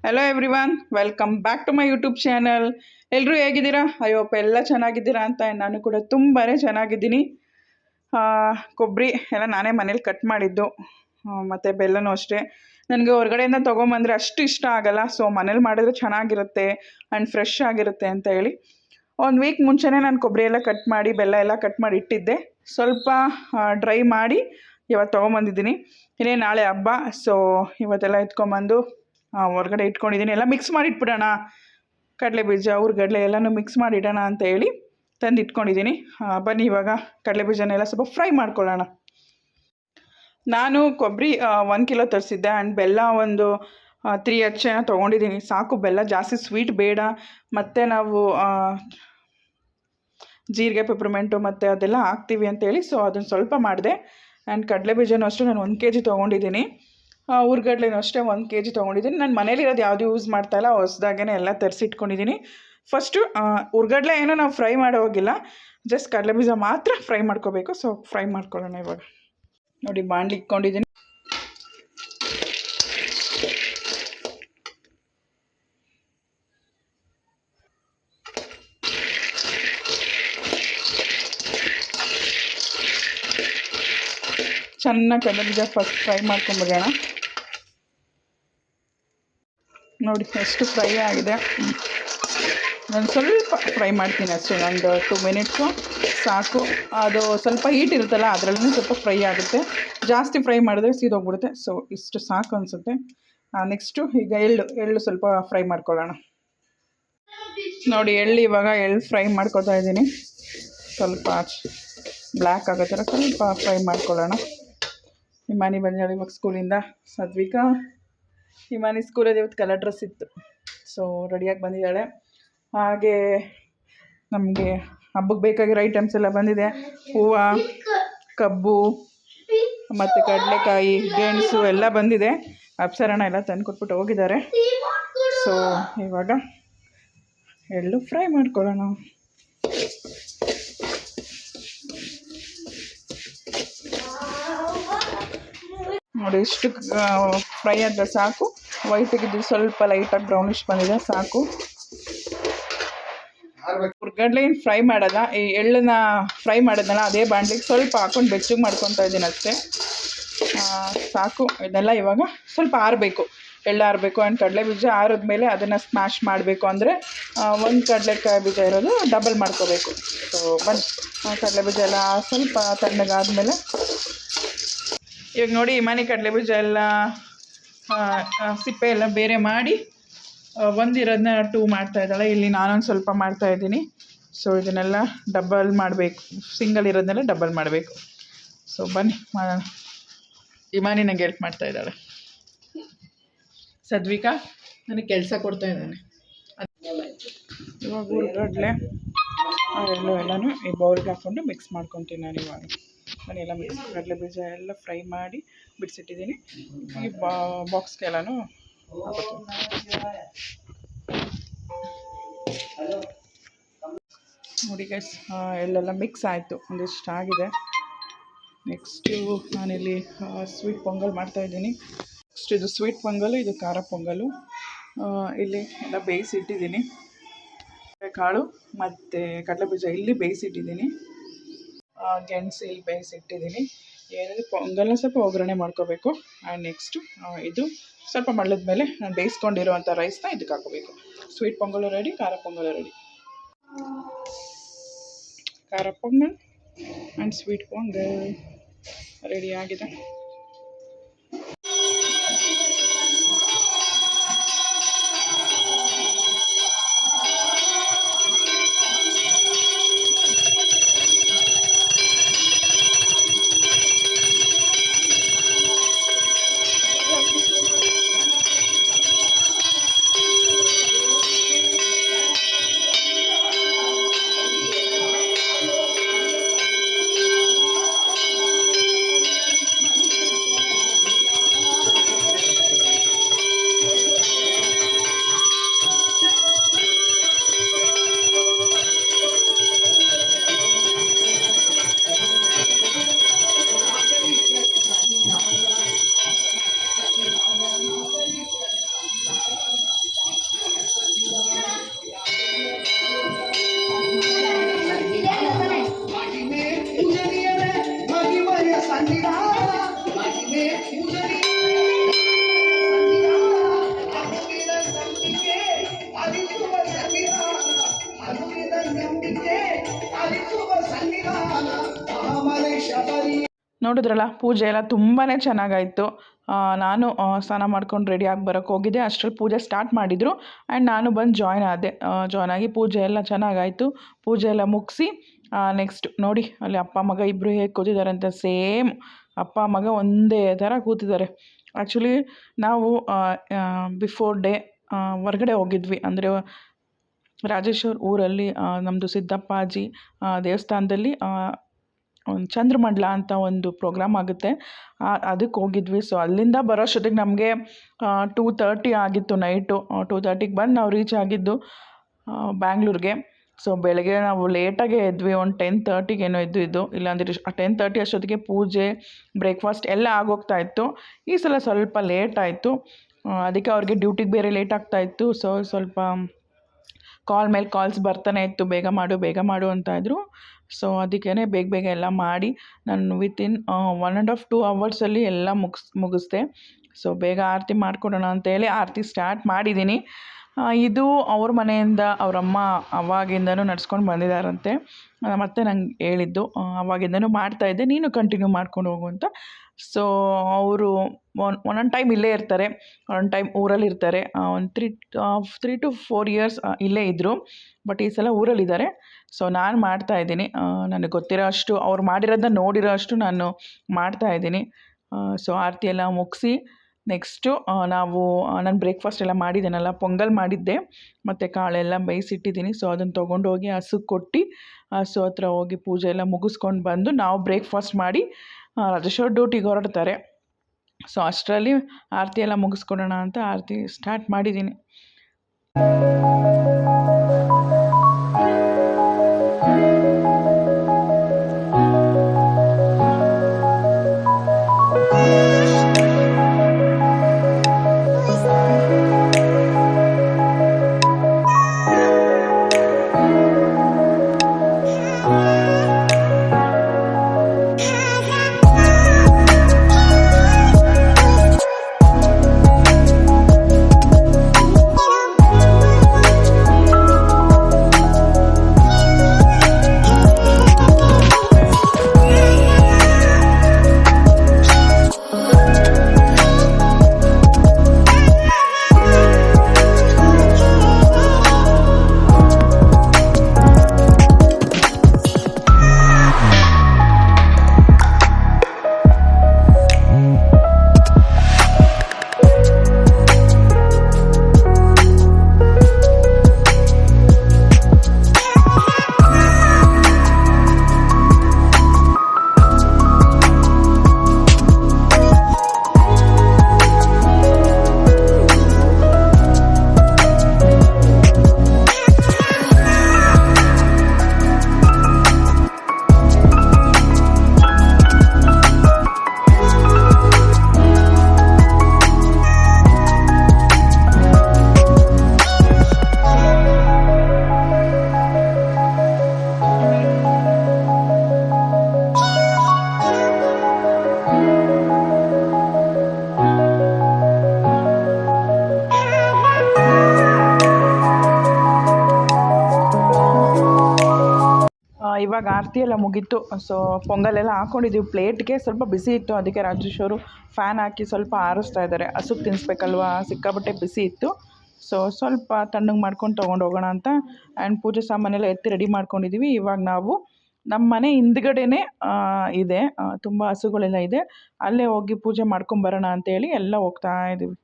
Hello everyone, welcome back to my YouTube channel. ಎಲ್ಲರೂ ಹೇಗಿದ್ದೀರಾ? ಅಯ್ಯೋಪ್ಪ ಎಲ್ಲ ಚೆನ್ನಾಗಿದ್ದೀರಾ ಅಂತ. ನಾನು ಕೂಡ ತುಂಬಾ ಚೆನ್ನಾಗಿದ್ದೀನಿ. ಕೊಬ್ಬರಿ ಎಲ್ಲ ನಾನೇ ಮನೇಲಿ ಕಟ್ ಮಾಡಿದ್ದು, ಮತ್ತು ಬೆಲ್ಲನೂ ಅಷ್ಟೇ. ನನಗೆ ಹೊರಗಡೆಯಿಂದ ತೊಗೊಂಬಂದರೆ ಅಷ್ಟು ಇಷ್ಟ ಆಗಲ್ಲ. ಸೊ ಮನೇಲಿ ಮಾಡಿದ್ರೆ ಚೆನ್ನಾಗಿರುತ್ತೆ ಆ್ಯಂಡ್ ಫ್ರೆಶ್ ಆಗಿರುತ್ತೆ ಅಂತ ಹೇಳಿ ಒಂದು ವೀಕ್ ಮುಂಚೆನೇ ನಾನು ಕೊಬ್ಬರಿ ಎಲ್ಲ ಕಟ್ ಮಾಡಿ ಬೆಲ್ಲ ಎಲ್ಲ ಕಟ್ ಮಾಡಿ ಇಟ್ಟಿದ್ದೆ. ಸ್ವಲ್ಪ ಡ್ರೈ ಮಾಡಿ ಇವತ್ತು ತೊಗೊಂಬಂದಿದ್ದೀನಿ. ಇನ್ನೇ ನಾಳೆ ಹಬ್ಬ, ಸೊ ಇವತ್ತೆಲ್ಲ ಎತ್ಕೊಂಬಂದು ಹೊರಗಡೆ ಇಟ್ಕೊಂಡಿದ್ದೀನಿ. ಎಲ್ಲ ಮಿಕ್ಸ್ ಮಾಡಿ ಇಟ್ಬಿಡೋಣ, ಕಡಲೆ ಬೀಜ ಹುರ್ಗಡ್ಲೆ ಎಲ್ಲನೂ ಮಿಕ್ಸ್ ಮಾಡಿ ಇಡೋಣ ಅಂತ ಹೇಳಿ ತಂದು ಇಟ್ಕೊಂಡಿದ್ದೀನಿ. ಬನ್ನಿ ಇವಾಗ ಕಡಲೆ ಬೀಜನೆಲ್ಲ ಸ್ವಲ್ಪ ಫ್ರೈ ಮಾಡ್ಕೊಳ್ಳೋಣ. ನಾನು ಕೊಬ್ಬರಿ 1 ಕಿಲೋ ತರಿಸಿದ್ದೆ ಆ್ಯಂಡ್ ಬೆಲ್ಲ ಒಂದು 3 ಅಚ್ಚೆನ ತೊಗೊಂಡಿದ್ದೀನಿ. ಸಾಕು, ಬೆಲ್ಲ ಜಾಸ್ತಿ ಸ್ವೀಟ್ ಬೇಡ. ಮತ್ತು ನಾವು ಜೀರಿಗೆ ಪೆಪ್ರಮೆಂಟು ಮತ್ತು ಅದೆಲ್ಲ ಹಾಕ್ತೀವಿ ಅಂತೇಳಿ ಸೊ ಅದನ್ನು ಸ್ವಲ್ಪ ಮಾಡಿದೆ. ಆ್ಯಂಡ್ ಕಡಲೆ ಬೀಜನೂ ಅಷ್ಟೇ ನಾನು 1 kg ತೊಗೊಂಡಿದ್ದೀನಿ. ಹುರ್ಗಡ್ಲೆನೂ ಅಷ್ಟೇ 1 kg ತೊಗೊಂಡಿದ್ದೀನಿ. ನಾನು ಮನೇಲಿರೋದು ಯಾವುದು ಯೂಸ್ ಮಾಡ್ತಾಯಿಲ್ಲ, ಹೊಸ್ದಾಗೇ ಎಲ್ಲ ತರಿಸಿಟ್ಕೊಂಡಿದ್ದೀನಿ. ಫಸ್ಟು ಹುರ್ಗಡ್ಲೆ ಏನೋ ನಾವು ಫ್ರೈ ಮಾಡೋ ಹೋಗಿಲ್ಲ, ಜಸ್ಟ್ ಕಡಲೆ ಬೀಜ ಮಾತ್ರ ಫ್ರೈ ಮಾಡ್ಕೋಬೇಕು. ಸೊ ಫ್ರೈ ಮಾಡ್ಕೊಳ್ಳೋಣ ಇವಾಗ. ನೋಡಿ, ಬಾಣಲಿ ಇಟ್ಕೊಂಡಿದ್ದೀನಿ. ಚೆನ್ನಾಗಿ ಕಡಲೆ ಬೀಜ ಫಸ್ಟ್ ಫ್ರೈ ಮಾಡ್ಕೊಂಬಿಡೋಣ. ನೋಡಿ ಎಷ್ಟು ಫ್ರೈ ಆಗಿದೆ. ನಾನು ಸ್ವಲ್ಪ ಫ್ರೈ ಮಾಡ್ತೀನಿ ಅಷ್ಟೇ, ಒಂದು 2 ಮಿನಿಟ್ಸು ಸಾಕು. ಅದು ಸ್ವಲ್ಪ ಹೀಟ್ ಇರುತ್ತಲ್ಲ, ಅದರಲ್ಲೂ ಸ್ವಲ್ಪ ಫ್ರೈ ಆಗುತ್ತೆ. ಜಾಸ್ತಿ ಫ್ರೈ ಮಾಡಿದ್ರೆ ಸೀದೋಗ್ಬಿಡುತ್ತೆ. ಸೊ ಇಷ್ಟು ಸಾಕು ಅನಿಸುತ್ತೆ. ನೆಕ್ಸ್ಟು ಈಗ ಎಳ್ಳು ಸ್ವಲ್ಪ ಫ್ರೈ ಮಾಡ್ಕೊಳ್ಳೋಣ. ನೋಡಿ, ಇವಾಗ ಎಳ್ಳು ಫ್ರೈ ಮಾಡ್ಕೊತಾ ಇದ್ದೀನಿ. ಸ್ವಲ್ಪ ಬ್ಲ್ಯಾಕ್ ಆಗೋ ಥರ ಸ್ವಲ್ಪ ಫ್ರೈ ಮಾಡ್ಕೊಳ್ಳೋಣ. ಹಿಮಾನಿ ಬಂದಿದ್ದಾಳೆ ಇವಾಗ ಸ್ಕೂಲಿಂದ. ಸದ್ವಿಕಾ, ಹಿಮಾನಿ ಸ್ಕೂಲಲ್ಲಿ ಇವತ್ತು ಕಲರ್ ಡ್ರೆಸ್ ಇತ್ತು, ಸೊ ರೆಡಿಯಾಗಿ ಬಂದಿದ್ದಾಳೆ. ಹಾಗೆ ನಮಗೆ ಹಬ್ಬಕ್ಕೆ ಬೇಕಾಗಿರೋ ಐಟಮ್ಸ್ ಎಲ್ಲ ಬಂದಿದೆ. ಹೂವು, ಕಬ್ಬು ಮತ್ತು ಕಡಲೆಕಾಯಿ, ಗೆಣಸು ಎಲ್ಲ ಬಂದಿದೆ. ಅಪ್ಸರಣ ಎಲ್ಲ ತಂದು ಕೊಟ್ಬಿಟ್ಟು ಹೋಗಿದ್ದಾರೆ. ಸೊ ಇವಾಗ ಎಳ್ಳು ಫ್ರೈ ಮಾಡ್ಕೊಳ್ಳೋಣ. ನೋಡಿ, ಇಷ್ಟು ಫ್ರೈ ಆದರೆ ಸಾಕು. ವೈಟಿಗಿದ್ದು ಸ್ವಲ್ಪ ಲೈಟಾಗಿ ಬ್ರೌನಿಷ್ ಬಂದಿದೆ, ಸಾಕು. ಹುರ್ಗಡ್ಲೆ ಏನು ಫ್ರೈ ಮಾಡೋಲ್ಲ, ಈ ಎಳ್ಳನ್ನ ಫ್ರೈ ಮಾಡೋದಲ್ಲ ಅದೇ ಬಾಣಲಿಗೆ ಸ್ವಲ್ಪ ಹಾಕ್ಕೊಂಡು ಬೆಚ್ಚಗೆ ಮಾಡ್ಕೊತಾ ಇದ್ದೀನಿ ಅಷ್ಟೇ. ಸಾಕು. ಇದೆಲ್ಲ ಇವಾಗ ಸ್ವಲ್ಪ ಆರಬೇಕು, ಎಳ್ಳು ಆರಬೇಕು. ಆ್ಯಂಡ್ ಕಡಲೆ ಬೀಜ ಆರಿದ್ಮೇಲೆ ಅದನ್ನು ಸ್ಮ್ಯಾಶ್ ಮಾಡಬೇಕು. ಅಂದರೆ ಒಂದು ಕಡಲೆಕಾಯಿ ಬೀಜ ಇರೋದು ಡಬಲ್ ಮಾಡ್ಕೋಬೇಕು. ಸೊ ಬನ್ನಿ, ಕಡಲೆ ಬೀಜ ಎಲ್ಲ ಸ್ವಲ್ಪ ತಣ್ಣಗಾದ್ಮೇಲೆ ಇವಾಗ ನೋಡಿ, ಮನೆ ಕಡಲೆ ಬೀಜ ಎಲ್ಲ ಸಿಪ್ಪೆ ಎಲ್ಲ ಬೇರೆ ಮಾಡಿ ಒಂದಿರೋದನ್ನ 2 ಮಾಡ್ತಾಯಿದ್ದಾಳೆ. ಇಲ್ಲಿ ನಾನೊಂದು ಸ್ವಲ್ಪ ಮಾಡ್ತಾಯಿದ್ದೀನಿ. ಸೊ ಇದನ್ನೆಲ್ಲ ಡಬಲ್ ಮಾಡಬೇಕು, ಸಿಂಗಲ್ ಇರೋದನ್ನೆಲ್ಲ ಡಬಲ್ ಮಾಡಬೇಕು. ಸೊ ಬನ್ನಿ ಮಾಡೋಣ. ಹಿಮಾನಿ ನನಗೆ ಹೆಲ್ಪ್ ಮಾಡ್ತಾಯಿದ್ದಾಳೆ. ಸದ್ವಿಕಾ ನನಗೆ ಕೆಲಸ ಕೊಡ್ತಾಯಿದ್ದಾನೆ. ಇವಾಗ ಹುರ್ಗಡ್ಲೆ ಎಳ್ಳು ಎಲ್ಲನೂ ಈ ಬೌಲ್ಗೆ ಹಾಕ್ಕೊಂಡು ಮಿಕ್ಸ್ ಮಾಡ್ಕೊತೀನಿ ನಾನು ಇವಾಗ. ನಾನೆಲ್ಲ ಮಿಕ್ಸ್ ಕಡಲೆ ಬೀಜ ಎಲ್ಲ ಫ್ರೈ ಮಾಡಿ ಬಿಡಿಸಿಟ್ಟಿದ್ದೀನಿ. ಈ ಬಾಕ್ಸ್ಗೆಲ್ಲನೂ ನೋಡಿ ಗೈಸ್, ಎಳ್ಳೆಲ್ಲ ಮಿಕ್ಸ್ ಆಯಿತು, ಒಂದಿಷ್ಟು ಆಗಿದೆ. ನೆಕ್ಸ್ಟು ನಾನಿಲ್ಲಿ ಸ್ವೀಟ್ ಪೊಂಗಲ್ ಮಾಡ್ತಾಯಿದ್ದೀನಿ. ನೆಕ್ಸ್ಟ್ ಇದು ಸ್ವೀಟ್ ಪೊಂಗಲು, ಇದು ಖಾರ ಪೊಂಗಲು. ಇಲ್ಲಿ ಎಲ್ಲ ಬೇಯಿಸಿಟ್ಟಿದ್ದೀನಿ. ಕಾಳು ಮತ್ತು ಕಡಲೆಬೀಜ ಇಲ್ಲಿ ಬೇಯಿಸಿಟ್ಟಿದ್ದೀನಿ. ಗೆಣಸು ಇಲ್ಲಿ ಬೇಯಿಸಿಟ್ಟಿದ್ದೀನಿ. ಏನಿದೆ ಪೊಂಗಲ್ನ ಸ್ವಲ್ಪ ಒಗ್ಗರಣೆ ಮಾಡ್ಕೋಬೇಕು. ಆ್ಯಂಡ್ ನೆಕ್ಸ್ಟು ಇದು ಸ್ವಲ್ಪ ಮಳ್ಳದ ಮೇಲೆ ನಾನು ಬೇಯಿಸ್ಕೊಂಡಿರೋವಂಥ ರೈಸ್ನ ಇದಕ್ಕೆ ಹಾಕೋಬೇಕು. ಸ್ವೀಟ್ ಪೊಂಗಲು ರೆಡಿ, ಖಾರ ಪೊಂಗಲು ರೆಡಿ. ಖಾರ pongal and sweet pongal ready ಆಗಿದೆ. ನೋಡಿದ್ರಲ್ಲ ಪೂಜೆ ಎಲ್ಲ ತುಂಬಾ ಚೆನ್ನಾಗಾಯಿತು. ನಾನು ಸ್ನಾನ ಮಾಡ್ಕೊಂಡು ರೆಡಿಯಾಗಿ ಬರೋಕ್ಕೆ ಹೋಗಿದ್ದೆ, ಅಷ್ಟರಲ್ಲಿ ಪೂಜೆ ಸ್ಟಾರ್ಟ್ ಮಾಡಿದರು ಆ್ಯಂಡ್ ನಾನು ಬಂದು ಜಾಯ್ನ್ ಆದೆ. ಜಾಯ್ನ್ ಆಗಿ ಪೂಜೆ ಎಲ್ಲ ಚೆನ್ನಾಗಾಯಿತು. ಪೂಜೆ ಎಲ್ಲ ಮುಗಿಸಿ ನೆಕ್ಸ್ಟ್ ನೋಡಿ ಅಲ್ಲಿ ಅಪ್ಪ ಮಗ ಇಬ್ಬರು ಹೇಗೆ ಕೂತಿದ್ದಾರೆ ಅಂತ, ಸೇಮ್ ಅಪ್ಪ ಮಗ ಒಂದೇ ಥರ ಕೂತಿದ್ದಾರೆ. ಆ್ಯಕ್ಚುಲಿ ನಾವು ಬಿಫೋರ್ ಡೇ ಹೊರ್ಗಡೆ ಹೋಗಿದ್ವಿ, ಅಂದರೆ ರಾಜೇಶ್ ಅವ್ರ ಊರಲ್ಲಿ ನಮ್ಮದು ಸಿದ್ದಪ್ಪಾಜಿ ದೇವಸ್ಥಾನದಲ್ಲಿ ಒಂದು ಚಂದ್ರಮಂಡಲ ಅಂತ ಒಂದು ಪ್ರೋಗ್ರಾಮ್ ಆಗುತ್ತೆ, ಅದಕ್ಕೆ ಹೋಗಿದ್ವಿ. ಸೊ ಅಲ್ಲಿಂದ ಬರೋಷ್ಟೊತ್ತಿಗೆ ನಮಗೆ 2:30 ಆಗಿತ್ತು ನೈಟು. 2:30ಗೆ ಬಂದು ನಾವು ರೀಚ್ ಆಗಿದ್ದು ಬ್ಯಾಂಗ್ಳೂರಿಗೆ. ಸೊ ಬೆಳಗ್ಗೆ ನಾವು ಲೇಟಾಗೇ ಎದ್ವಿ, ಒಂದು 10:30ಗೆ ಏನೋ ಎದ್ದಿದ್ದು, ಇಲ್ಲಾಂದರೆ 10:30 ಅಷ್ಟೊತ್ತಿಗೆ ಪೂಜೆ ಬ್ರೇಕ್ಫಾಸ್ಟ್ ಎಲ್ಲ ಆಗೋಗ್ತಾಯಿತ್ತು. ಈ ಸಲ ಸ್ವಲ್ಪ ಲೇಟ್ ಆಯಿತು, ಅದಕ್ಕೆ ಅವ್ರಿಗೆ ಡ್ಯೂಟಿಗೆ ಬೇರೆ ಲೇಟ್ ಆಗ್ತಾಯಿತ್ತು. ಸೊ ಸ್ವಲ್ಪ ಕಾಲ್ ಮೇಲೆ ಕಾಲ್ಸ್ ಬರ್ತಾನೆ ಇತ್ತು, ಬೇಗ ಮಾಡು ಅಂತ ಇದ್ದರು. ಸೊ ಅದಕ್ಕೇ ಬೇಗ ಎಲ್ಲ ಮಾಡಿ ನಾನು ವಿತಿನ್ 1.5 2 ಅವರ್ಸಲ್ಲಿ ಎಲ್ಲ ಮುಗಿಸ್ದೆ. ಸೊ ಬೇಗ ಆರತಿ ಮಾಡ್ಕೊಡೋಣ ಅಂತೇಳಿ ಆರತಿ ಸ್ಟಾರ್ಟ್ ಮಾಡಿದ್ದೀನಿ. ಇದು ಅವ್ರ ಮನೆಯಿಂದ ಅವರಮ್ಮ ಅವಾಗಿಂದನೂ ನಡ್ಸ್ಕೊಂಡು ಬಂದಿದ್ದಾರಂತೆ. ಮತ್ತು ನಂಗೆ ಹೇಳಿದ್ದು ಅವಾಗಿಂದನೂ ಮಾಡ್ತಾಯಿದ್ದೆ, ನೀನು ಕಂಟಿನ್ಯೂ ಮಾಡ್ಕೊಂಡು ಹೋಗು ಅಂತ. ಸೊ ಅವರು ಒಂದೊಂದು ಟೈಮ್ ಇಲ್ಲೇ ಇರ್ತಾರೆ, ಒಂದೊಂದು ಟೈಮ್ ಊರಲ್ಲಿರ್ತಾರೆ. ಒಂದು 3 to 4 ಇಯರ್ಸ್ ಇಲ್ಲೇ ಇದ್ದರು, ಬಟ್ ಈ ಸಲ ಊರಲ್ಲಿದ್ದಾರೆ. ಸೊ ನಾನು ಮಾಡ್ತಾಯಿದ್ದೀನಿ, ನನಗೆ ಗೊತ್ತಿರೋ ಅಷ್ಟು, ಅವ್ರು ಮಾಡಿರೋದನ್ನ ನೋಡಿರೋ ಅಷ್ಟು ನಾನು ಮಾಡ್ತಾಯಿದ್ದೀನಿ. ಸೊ ಆರತಿ ಎಲ್ಲ ಮುಗಿಸಿ ನೆಕ್ಸ್ಟು ನಾನು ಬ್ರೇಕ್ಫಾಸ್ಟ್ ಎಲ್ಲ ಮಾಡಿದ್ದೇನಲ್ಲ, ಪೊಂಗಲ್ ಮಾಡಿದ್ದೆ ಮತ್ತು ಕಾಳೆಲ್ಲ ಬೇಯಿಸಿಟ್ಟಿದ್ದೀನಿ. ಸೊ ಅದನ್ನು ತೊಗೊಂಡೋಗಿ ಹಸುಗೆ ಕೊಟ್ಟು ಹಸು ಹತ್ರ ಹೋಗಿ ಪೂಜೆ ಎಲ್ಲ ಮುಗಿಸ್ಕೊಂಡು ಬಂದು ನಾವು ಬ್ರೇಕ್ಫಾಸ್ಟ್ ಮಾಡಿ ರಾಜೇಶ್ವರ್ ಡ್ಯೂಟಿಗೆ ಹೊರಡ್ತಾರೆ. ಸೊ ಅಷ್ಟರಲ್ಲಿ ಆರತಿ ಎಲ್ಲ ಮುಗಿಸ್ಕೊಡೋಣ ಅಂತ ಆರತಿ ಸ್ಟಾರ್ಟ್ ಮಾಡಿದ್ದೀನಿ. ಇವಾಗ ಆರತಿ ಎಲ್ಲ ಮುಗೀತು. ಸೊ ಪೊಂಗಲೆಲ್ಲ ಹಾಕ್ಕೊಂಡಿದ್ದೀವಿ ಪ್ಲೇಟ್ಗೆ. ಸ್ವಲ್ಪ ಬಿಸಿ ಇತ್ತು, ಅದಕ್ಕೆ ರಾಜೇಶ್ ಅವರು ಫ್ಯಾನ್ ಹಾಕಿ ಸ್ವಲ್ಪ ಆರಿಸ್ತಾ ಇದ್ದಾರೆ. ಹಸುಗೆ ತಿನ್ನಿಸ್ಬೇಕಲ್ವಾ, ಸಿಕ್ಕಾಬಟ್ಟೆ ಬಿಸಿ ಇತ್ತು. ಸೊ ಸ್ವಲ್ಪ ತಣ್ಣಗೆ ಮಾಡ್ಕೊಂಡು ತೊಗೊಂಡು ಹೋಗೋಣ ಅಂತ ಆ್ಯಂಡ್ ಪೂಜೆ ಸಾಮಾನೆಲ್ಲ ಎತ್ತಿ ರೆಡಿ ಮಾಡ್ಕೊಂಡಿದ್ದೀವಿ. ಇವಾಗ ನಾವು ನಮ್ಮ ಮನೆ ಹಿಂದ್ಗಡೆನೇ ಇದೆ, ತುಂಬ ಹಸುಗಳೆಲ್ಲ ಇದೆ, ಅಲ್ಲೇ ಹೋಗಿ ಪೂಜೆ ಮಾಡ್ಕೊಂಬರೋಣ ಅಂತೇಳಿ ಎಲ್ಲ ಹೋಗ್ತಾ ಇದ್ದೀವಿ.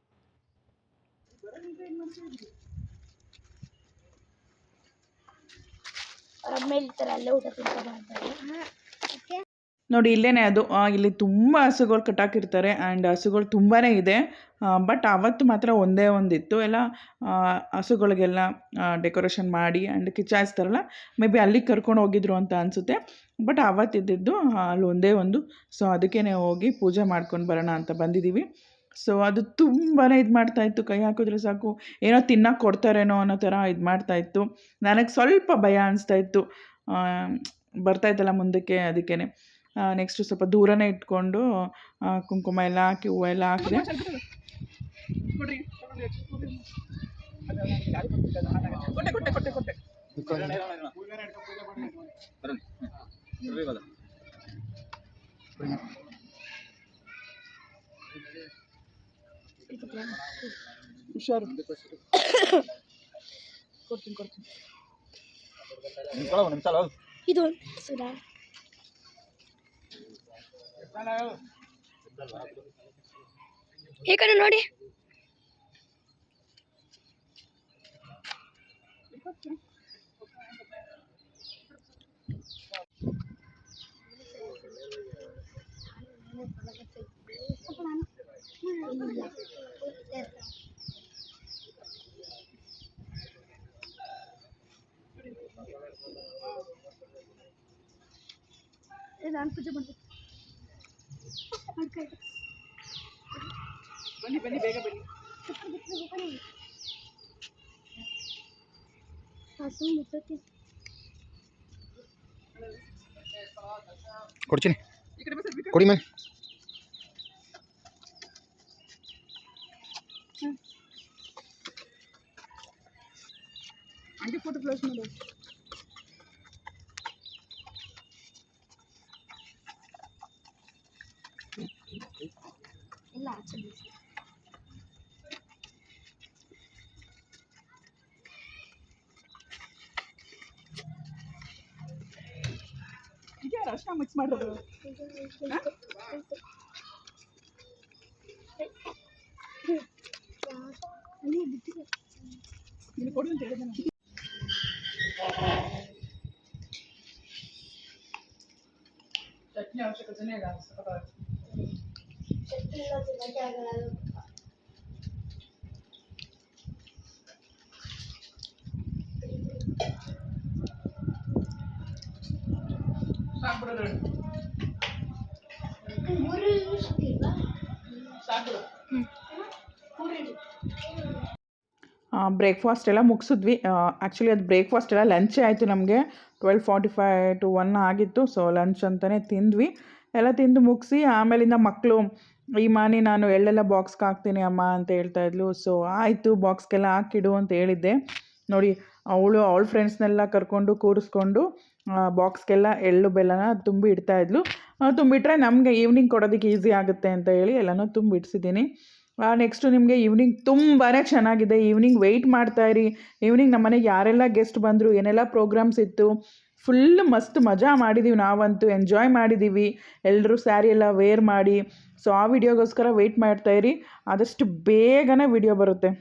ನೋಡಿ ಇಲ್ಲೇನೆ ಅದು, ಇಲ್ಲಿ ತುಂಬ ಹಸುಗಳು ಕಟ್ಟಾಕಿರ್ತಾರೆ ಆ್ಯಂಡ್ ಹಸುಗಳು ತುಂಬಾ ಇದೆ. ಬಟ್ ಅವತ್ತು ಮಾತ್ರ ಒಂದೇ ಒಂದಿತ್ತು. ಎಲ್ಲ ಹಸುಗಳಿಗೆಲ್ಲ ಡೆಕೋರೇಷನ್ ಮಾಡಿ ಆ್ಯಂಡ್ ಕಿಚ್ಚಾಯಿಸ್ತಾರಲ್ಲ, ಮೇ ಬಿ ಅಲ್ಲಿಗೆ ಕರ್ಕೊಂಡು ಹೋಗಿದ್ರು ಅಂತ ಅನಿಸುತ್ತೆ. ಬಟ್ ಅವತ್ತಿದ್ದು ಅಲ್ಲಿ ಒಂದೇ ಒಂದು. ಸೊ ಅದಕ್ಕೇ ಹೋಗಿ ಪೂಜೆ ಮಾಡ್ಕೊಂಡು ಬರೋಣ ಅಂತ ಬಂದಿದ್ದೀವಿ. ಸೊ ಅದು ತುಂಬಾ ಇದು ಮಾಡ್ತಾಯಿತ್ತು, ಕೈ ಹಾಕಿದ್ರೆ ಸಾಕು ಏನೋ ತಿನ್ನೋಕೆ ಕೊಡ್ತಾರೇನೋ ಅನ್ನೋ ಥರ ಇದು ಮಾಡ್ತಾಯಿತ್ತು. ನನಗೆ ಸ್ವಲ್ಪ ಭಯ ಅನಿಸ್ತಾಯಿತ್ತು, ಬರ್ತಾಯಿತ್ತಲ್ಲ ಮುಂದಕ್ಕೆ, ಅದಕ್ಕೇ ನೆಕ್ಸ್ಟು ಸ್ವಲ್ಪ ದೂರನೇ ಇಟ್ಕೊಂಡು ಕುಂಕುಮ ಎಲ್ಲ ಹಾಕಿ ಹೂವು ಎಲ್ಲ ಹಾಕಿದೆ. ಹುಷಾರು. ಕೊಡ್ತೀನಿ ಇದು ಈ ಕಡೆ ನೋಡಿ. ನಾನು ಪೂಜೆ ಮಾಡ್ಬೇಕು. ಬನ್ನಿ ಬೇಗ ಬನ್ನಿ. ಕೊಡ್ತೀನಿ ಕೊಡಿ ಮೇಲೆ. ಹಂಗೆ ಫೋಟೋ ಫ್ಲಾಶ್ ಮಾಡು. ಎಲ್ಲ ಆಚೆ ಈಗ ಅರ್ಶಿನ ಮಿಕ್ಸ್ ಮಾಡೋದು. ನೀನು ಕೊಡು ಅಂತ ಹೇಳಿದೆ ನಾನು. ಚಟ್ನಿ ಅವಶ್ಯಕತೆನೇ ಇಲ್ಲ. ಬ್ರೇಕ್ಫಾಸ್ಟ್ ಎಲ್ಲ ಮುಗಿಸಿದ್ವಿ. ಆ್ಯಕ್ಚುಲಿ ಅದು ಬ್ರೇಕ್ಫಾಸ್ಟ್ ಎಲ್ಲ ಲಂಚೇ ಆಯಿತು ನಮಗೆ. 12:45 to 1 ಆಗಿತ್ತು. ಸೊ ಲಂಚ್ ಅಂತಲೇ ತಿಂದ್ವಿ. ಎಲ್ಲ ತಿಂದು ಮುಗಿಸಿ ಆಮೇಲಿಂದ ಮಕ್ಕಳು ಈ ಮಾನಿ ನಾನು ಎಳ್ಳೆಲ್ಲ ಬಾಕ್ಸ್ಗೆ ಹಾಕ್ತೀನಿ ಅಮ್ಮ ಅಂತ ಹೇಳ್ತಾಯಿದ್ಲು. ಸೊ ಆಯಿತು ಬಾಕ್ಸ್ಗೆಲ್ಲ ಹಾಕಿಡು ಅಂತ ಹೇಳಿದ್ದೆ. ನೋಡಿ ಅವಳ ಫ್ರೆಂಡ್ಸ್ನೆಲ್ಲ ಕರ್ಕೊಂಡು ಕೂರಿಸ್ಕೊಂಡು ಬಾಕ್ಸ್ಗೆಲ್ಲ ಎಳ್ಳು ಬೆಲ್ಲನ ತುಂಬಿ ಇಡ್ತಾಯಿದ್ಲು. ತುಂಬಿಟ್ರೆ ನಮಗೆ ಈವ್ನಿಂಗ್ ಕೊಡೋದಕ್ಕೆ ಈಸಿ ಆಗುತ್ತೆ ಅಂತ ಹೇಳಿ ಎಲ್ಲನೂ ತುಂಬಿಡ್ಸಿದ್ದೀನಿ. ನೆಕ್ಸ್ಟು ನಿಮಗೆ ಈವ್ನಿಂಗ್ ತುಂಬಾ ಚೆನ್ನಾಗಿದೆ. Evening weight ಮಾಡ್ತಾಯಿರಿ. ಈವ್ನಿಂಗ್ ನಮ್ಮ ಮನೆಗೆ ಯಾರೆಲ್ಲ ಗೆಸ್ಟ್ ಬಂದರು, ಏನೆಲ್ಲ ಪ್ರೋಗ್ರಾಮ್ಸ್ ಇತ್ತು, ಫುಲ್ ಮಸ್ತ್ ಮಜಾ ಮಾಡಿದ್ದೀವಿ. ನಾವಂತೂ ಎಂಜಾಯ್ ಮಾಡಿದ್ದೀವಿ. ಎಲ್ಲರೂ ಸ್ಯಾರಿ ಎಲ್ಲ ವೇರ್ ಮಾಡಿ. ಸೊ ಆ ವಿಡಿಯೋಗೋಸ್ಕರ ವೆಯ್ಟ್ ಮಾಡ್ತಾಯಿರಿ. ಆದಷ್ಟು ಬೇಗನೆ ವಿಡಿಯೋ ಬರುತ್ತೆ.